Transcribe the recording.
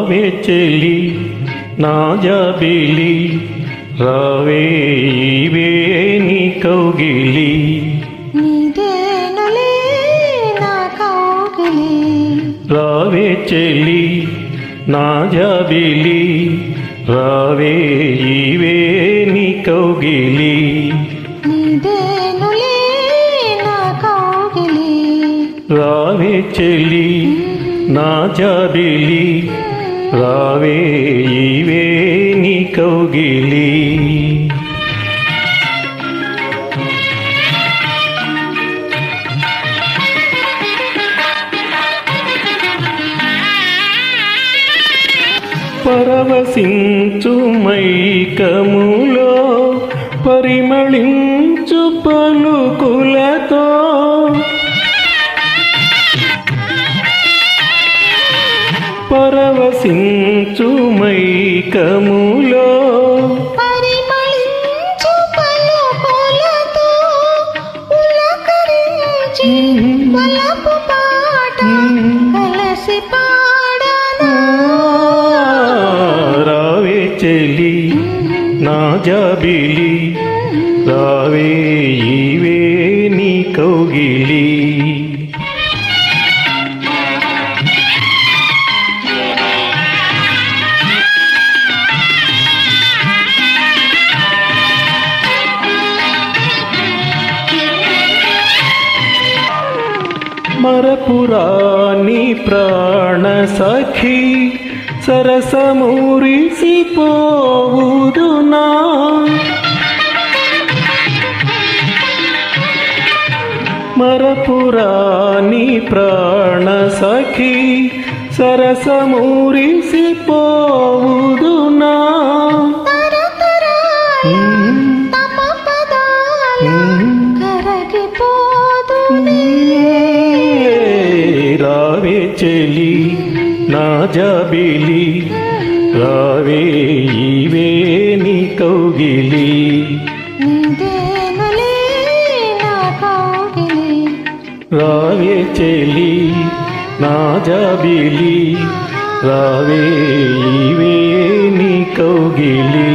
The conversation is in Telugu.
రావే చెలి నా జాబిలి రావే ఇవే నీ కౌగిలి నీదేనులే నా కౌగిలి రావే చెలి నా జాబిలి రావే ఇవే నీ కౌగిలి నీదేనులే నా కౌగిలి రావే చెలి నా జాబిలి రావే ఇవే నీ కౌగిలి పరవశించు మైకములో పరిమళించు పలుకులతో పరవశించు మైకములో పరిమళించు పలుకులతో పులకరించి వలపు పాట కలసి పాడనా రావే చెలి నా జాబిలి రావే ఇవే నీ కౌగిలి మరపురాని ప్రాణ సఖి సరసమురిసిపోవుదునా మరపురాని ప్రాణ సఖి సరసమురిసిపోవుదునా రావే చెలి నా జాబిలి రావే ఇవే నీ కౌగిలి రావే చెలి నా జాబిలి రావే ఇవే నీ కౌగిలి